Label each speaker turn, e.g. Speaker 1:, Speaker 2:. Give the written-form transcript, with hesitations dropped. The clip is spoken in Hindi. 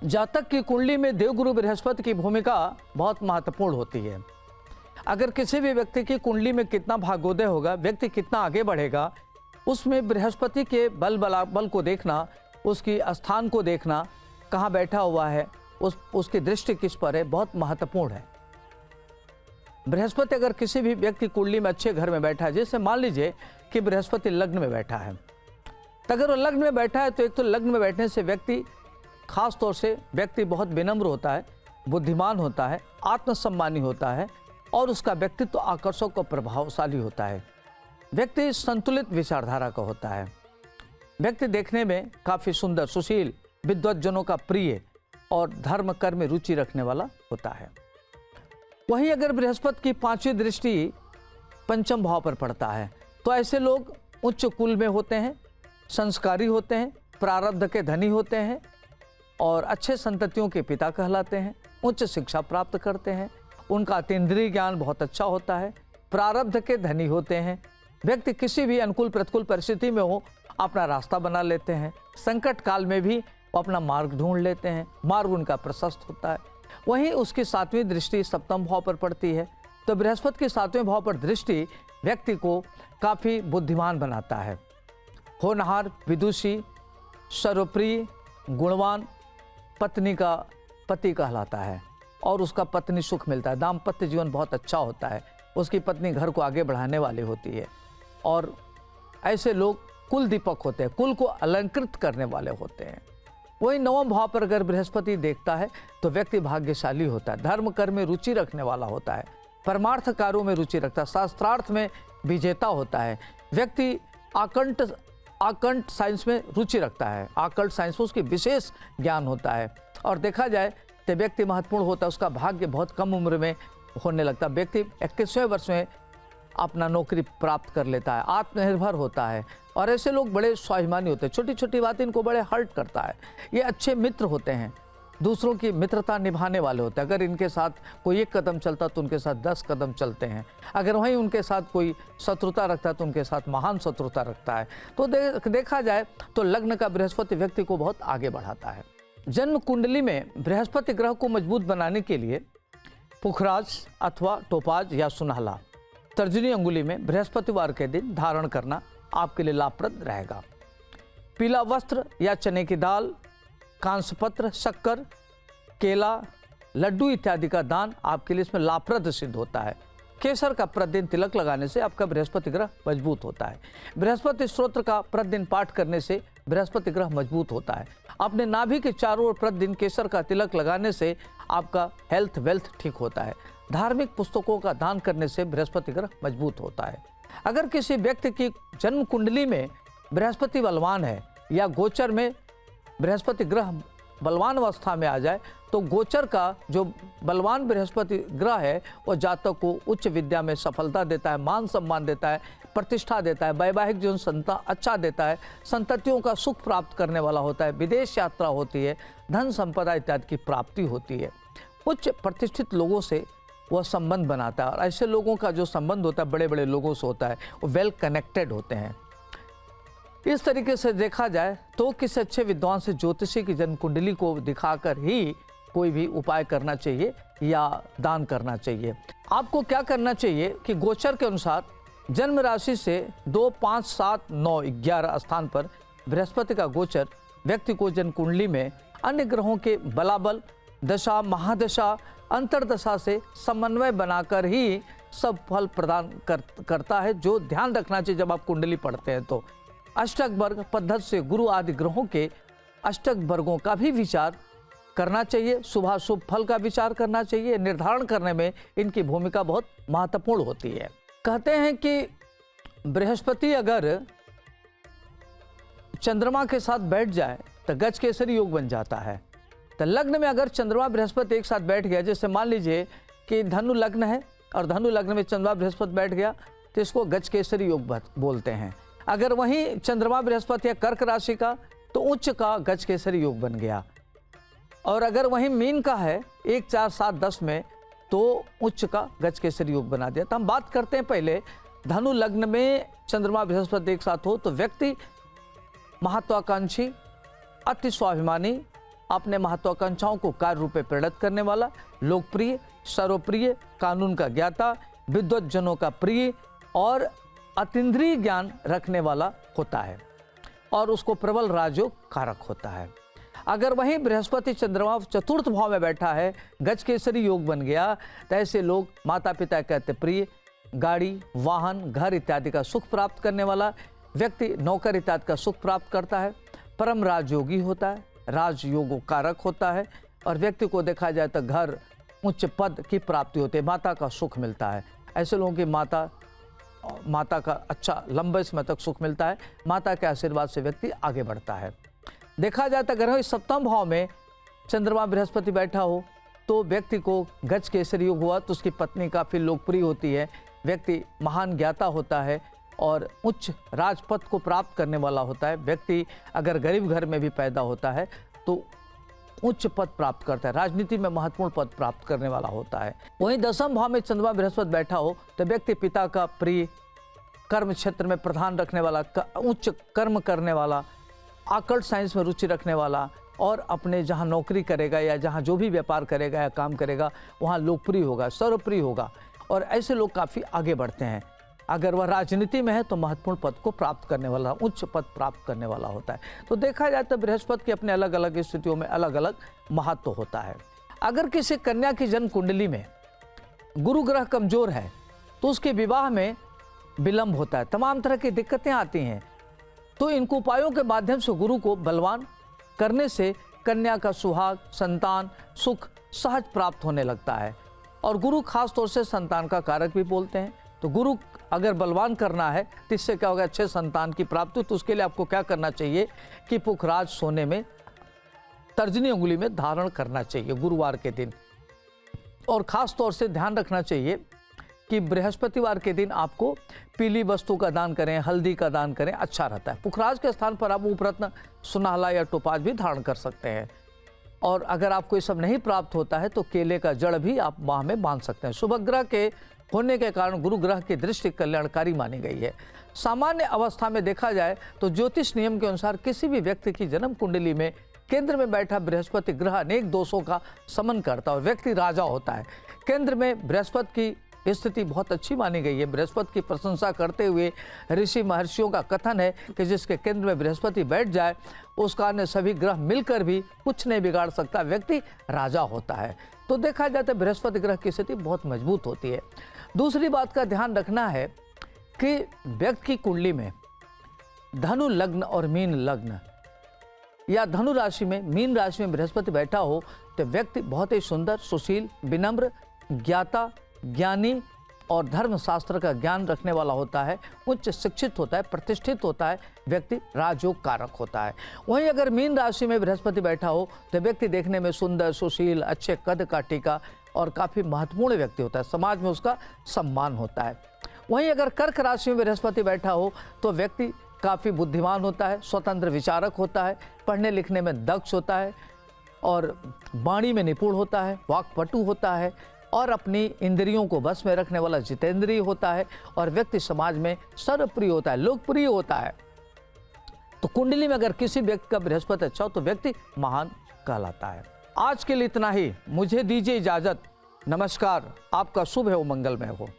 Speaker 1: जातक की कुंडली में देवगुरु बृहस्पति की भूमिका बहुत महत्वपूर्ण होती है। अगर किसी भी व्यक्ति की कुंडली में कितना भाग्योदय होगा, व्यक्ति कितना आगे बढ़ेगा, उसमें बृहस्पति के बल को देखना, उसकी स्थान को देखना, कहाँ बैठा हुआ है, उसकी दृष्टि किस पर है, बहुत महत्वपूर्ण है। बृहस्पति अगर किसी भी व्यक्ति कुंडली में अच्छे घर में बैठा है, जैसे मान लीजिए कि बृहस्पति लग्न में बैठा है, तो अगर वो लग्न में बैठा है तो एक तो लग्न में बैठने से व्यक्ति, खास तौर से व्यक्ति बहुत विनम्र होता है, बुद्धिमान होता है, आत्मसम्मानी होता है और उसका व्यक्तित्व आकर्षक और प्रभावशाली होता है। व्यक्ति संतुलित विचारधारा का होता है। व्यक्ति देखने में काफ़ी सुंदर, सुशील, विद्वज्जनों का प्रिय और धर्म कर्म में रुचि रखने वाला होता है। वहीं अगर बृहस्पति की 5वीं दृष्टि पंचम भाव पर पड़ता है तो ऐसे लोग उच्च कुल में होते हैं, संस्कारी होते हैं, प्रारब्ध के धनी होते हैं और अच्छे संततियों के पिता कहलाते हैं, उच्च शिक्षा प्राप्त करते हैं, उनका अतीन्द्रिय ज्ञान बहुत अच्छा होता है, प्रारब्ध के धनी होते हैं। व्यक्ति किसी भी अनुकूल प्रतिकूल परिस्थिति में हो अपना रास्ता बना लेते हैं, संकट काल में भी वो अपना मार्ग ढूंढ लेते हैं, मार्ग उनका प्रशस्त होता है। वहीं उसकी 7वीं दृष्टि सप्तम भाव पर पड़ती है तो बृहस्पति के 7वें भाव पर दृष्टि व्यक्ति को काफ़ी बुद्धिमान बनाता है, होनहार, विदुषी, सर्वप्रिय, गुणवान पत्नी का पति कहलाता है और उसका पत्नी सुख मिलता है। दाम्पत्य जीवन बहुत अच्छा होता है, उसकी पत्नी घर को आगे बढ़ाने वाली होती है और ऐसे लोग कुल दीपक होते हैं, कुल को अलंकृत करने वाले होते हैं। वही 9वें भाव पर अगर बृहस्पति देखता है तो व्यक्ति भाग्यशाली होता है, धर्म कर्म में रुचि रखने वाला होता है, परमार्थ कार्यों में रुचि रखता है, शास्त्रार्थ में विजेता होता है। व्यक्ति आकंठ साइंस में रुचि रखता है, आकल्ट साइंस में उसकी विशेष ज्ञान होता है और देखा जाए तो व्यक्ति महत्वपूर्ण होता है, उसका भाग्य बहुत कम उम्र में होने लगता है। व्यक्ति 21वें वर्ष में अपना नौकरी प्राप्त कर लेता है, आत्मनिर्भर होता है और ऐसे लोग बड़े स्वाभिमानी होते हैं, छोटी छोटी बातें इनको बड़े हर्ट करता है। ये अच्छे मित्र होते हैं, दूसरों की मित्रता निभाने वाले होते हैं। अगर इनके साथ कोई 1 कदम चलता तो उनके साथ 10 कदम चलते हैं, अगर वहीं उनके साथ कोई शत्रुता रखता है तो उनके साथ महान शत्रुता रखता है। तो देखा जाए तो लग्न का बृहस्पति व्यक्ति को बहुत आगे बढ़ाता है। जन्म कुंडली में बृहस्पति ग्रह को मजबूत बनाने के लिए पुखराज अथवा टोपाज या सुनहला तर्जनी अंगुली में बृहस्पतिवार के दिन धारण करना आपके लिए लाभप्रद रहेगा। पीला वस्त्र या चने की दाल, कांसपत्र, शक्कर, केला, लड्डू इत्यादि का दान आपके लिए इसमें लाभप्रद सिद्ध होता है। केसर का प्रतिदिन तिलक लगाने से आपका बृहस्पति ग्रह मजबूत होता है। बृहस्पति स्तोत्र का प्रतिदिन पाठ करने से बृहस्पति ग्रह मजबूत होता है। अपने नाभि के चारों ओर प्रतिदिन केसर का तिलक लगाने से आपका हेल्थ वेल्थ ठीक होता है। धार्मिक पुस्तकों का दान करने से बृहस्पति ग्रह मजबूत होता है। अगर किसी व्यक्ति की जन्म कुंडली में बृहस्पति बलवान है या गोचर में बृहस्पति ग्रह बलवान अवस्था में आ जाए तो गोचर का जो बलवान बृहस्पति ग्रह है वो जातक को उच्च विद्या में सफलता देता है, मान सम्मान देता है, प्रतिष्ठा देता है, वैवाहिक जीवन संता अच्छा देता है, संततियों का सुख प्राप्त करने वाला होता है, विदेश यात्रा होती है, धन संपदा इत्यादि की प्राप्ति होती है। उच्च प्रतिष्ठित लोगों से वह संबंध बनाता है और ऐसे लोगों का जो संबंध होता है बड़े बड़े लोगों से होता है, वो वेल कनेक्टेड होते हैं। इस तरीके से देखा जाए तो किसी अच्छे विद्वान से ज्योतिषी की जन्म कुंडली को दिखाकर ही कोई भी उपाय करना चाहिए या दान करना चाहिए। आपको क्या करना चाहिए कि गोचर के अनुसार जन्म राशि से 2, 5, 7, 9, 11 स्थान पर बृहस्पति का गोचर व्यक्ति को जन्म कुंडली में अन्य ग्रहों के बलाबल, दशा, महादशा, अंतरदशा से समन्वय बनाकर ही सब फल प्रदान करता है, जो ध्यान रखना चाहिए जब आप कुंडली पढ़ते हैं। तो अष्टक वर्ग पद्धति से गुरु आदि ग्रहों के अष्टक वर्गों का भी विचार करना चाहिए, शुभाशुभ फल का विचार करना चाहिए। निर्धारण करने में इनकी भूमिका बहुत महत्वपूर्ण होती है। कहते हैं कि बृहस्पति अगर चंद्रमा के साथ बैठ जाए तो गज केसरी योग बन जाता है। तो लग्न में अगर चंद्रमा बृहस्पति एक साथ बैठ गया, जैसे मान लीजिए कि धनु लग्न है और धनु लग्न में चंद्रमा बृहस्पति बैठ गया तो इसको गज केसरी योग बोलते हैं। अगर वहीं चंद्रमा बृहस्पति या कर्क राशि का तो उच्च का गज केसरी योग बन गया और अगर वहीं मीन का है 1, 4, 7, 10 में तो उच्च का गज केसरी योग बना दिया। तो हम बात करते हैं पहले धनु लग्न में चंद्रमा बृहस्पति एक साथ हो तो व्यक्ति महत्वाकांक्षी, अति स्वाभिमानी, अपने महत्वाकांक्षाओं को कार्य रूप में परिणत करने वाला, लोकप्रिय, सर्वप्रिय, कानून का ज्ञाता, विद्वज्जनों का प्रिय और अतीन्द्रिय ज्ञान रखने वाला होता है और उसको प्रबल राजयोग कारक होता है। अगर वहीं बृहस्पति चंद्रमा चतुर्थ भाव में बैठा है, गज केसरी योग बन गया, तो ऐसे लोग माता पिता कहते प्रिय, गाड़ी, वाहन, घर इत्यादि का सुख प्राप्त करने वाला व्यक्ति, नौकर इत्यादि का सुख प्राप्त करता है, परम राजयोगी होता है, राजयोगो कारक होता है और व्यक्ति को देखा जाए तो घर, उच्च पद की प्राप्ति होती है, माता का सुख मिलता है। ऐसे लोगों की माता का अच्छा लंबे समय तक सुख मिलता है, माता के आशीर्वाद से व्यक्ति आगे बढ़ता है। देखा जाए तो अगर इस सप्तम भाव में चंद्रमा बृहस्पति बैठा हो तो व्यक्ति को गज केसरी योग हुआ तो उसकी पत्नी काफ़ी लोकप्रिय होती है, व्यक्ति महान ज्ञाता होता है और उच्च राजपद को प्राप्त करने वाला होता है। व्यक्ति अगर गरीब घर में भी पैदा होता है तो उच्च पद प्राप्त करता है, राजनीति में महत्वपूर्ण पद प्राप्त करने वाला होता है। वहीं दसम भाव में चंद्रमा बृहस्पति बैठा हो तो व्यक्ति पिता का प्रिय, कर्म क्षेत्र में प्रधान रखने वाला, उच्च कर्म करने वाला, आकर्ट साइंस में रुचि रखने वाला और अपने जहाँ नौकरी करेगा या जहाँ जो भी व्यापार करेगा या काम करेगा वहाँ लोकप्रिय होगा, सर्वप्रिय होगा और ऐसे लोग काफ़ी आगे बढ़ते हैं। अगर वह राजनीति में है तो महत्वपूर्ण पद को प्राप्त करने वाला, उच्च पद प्राप्त करने वाला होता है। तो देखा जाए तो बृहस्पति की अपने अलग अलग स्थितियों में अलग अलग महत्व होता है। अगर किसी कन्या की जन्म कुंडली में गुरु ग्रह कमजोर है तो उसके विवाह में विलंब होता है, तमाम तरह की दिक्कतें आती हैं। तो इन उपायों के माध्यम से गुरु को बलवान करने से कन्या का सुहाग, संतान, सुख सहज प्राप्त होने लगता है और गुरु खास तौर से संतान का कारक भी बोलते हैं। तो गुरु अगर बलवान करना है तो इससे क्या होगा, अच्छे संतान की प्राप्ति। तो उसके लिए आपको क्या करना चाहिए कि पुखराज सोने में तर्जनी उंगली में धारण करना चाहिए गुरुवार के दिन। और ख़ास तौर से ध्यान रखना चाहिए कि बृहस्पतिवार के दिन आपको पीली वस्तु का दान करें, हल्दी का दान करें, अच्छा रहता है। पुखराज के स्थान पर आप उपरत्न, सुनहला या टोपाज भी धारण कर सकते हैं। और अगर आपको ये सब नहीं प्राप्त होता है तो केले का जड़ भी आप बाह में बांध सकते हैं। शुभ ग्रह के होने के कारण गुरु ग्रह की दृष्टि कल्याणकारी मानी गई है। सामान्य अवस्था में देखा जाए तो ज्योतिष नियम के अनुसार किसी भी व्यक्ति की जन्म कुंडली में केंद्र में बैठा बृहस्पति ग्रह अनेक दोषों का समन करता है और व्यक्ति राजा होता है। केंद्र में बृहस्पति की स्थिति बहुत अच्छी मानी गई है। बृहस्पति की प्रशंसा करते हुए ऋषि महर्षियों का कथन है कि जिसके केंद्र में बृहस्पति बैठ जाए उसका अन्य सभी ग्रह मिलकर भी कुछ नहीं बिगाड़ सकता, व्यक्ति राजा होता है। तो देखा जाए तो बृहस्पति ग्रह की स्थिति बहुत मजबूत होती है। दूसरी बात का ध्यान रखना है कि व्यक्ति की कुंडली में धनु लग्न और मीन लग्न या धनु राशि में, मीन राशि में बृहस्पति बैठा हो तो व्यक्ति बहुत ही सुंदर, सुशील, विनम्र, ज्ञाता, ज्ञानी और धर्मशास्त्र का ज्ञान रखने वाला होता है, उच्च शिक्षित होता है, प्रतिष्ठित होता है, व्यक्ति राजयोग कारक होता है। वहीं अगर मीन राशि में बृहस्पति बैठा हो तो व्यक्ति देखने में सुंदर, सुशील, अच्छे कद काठी का और काफ़ी महत्वपूर्ण व्यक्ति होता है, समाज में उसका सम्मान होता है। वहीं अगर कर्क राशि में बृहस्पति बैठा हो तो व्यक्ति काफ़ी बुद्धिमान होता है, स्वतंत्र विचारक होता है, पढ़ने लिखने में दक्ष होता है और वाणी में निपुण होता है, वाक्पटु होता है और अपनी इंद्रियों को बस में रखने वाला जितेंद्रिय होता है और व्यक्ति समाज में सर्वप्रिय होता है, लोकप्रिय होता है। तो कुंडली में अगर किसी व्यक्ति का बृहस्पति अच्छा हो तो व्यक्ति महान कहलाता है। आज के लिए इतना ही, मुझे दीजिए इजाजत। नमस्कार, आपका शुभ है वो मंगलमय हो।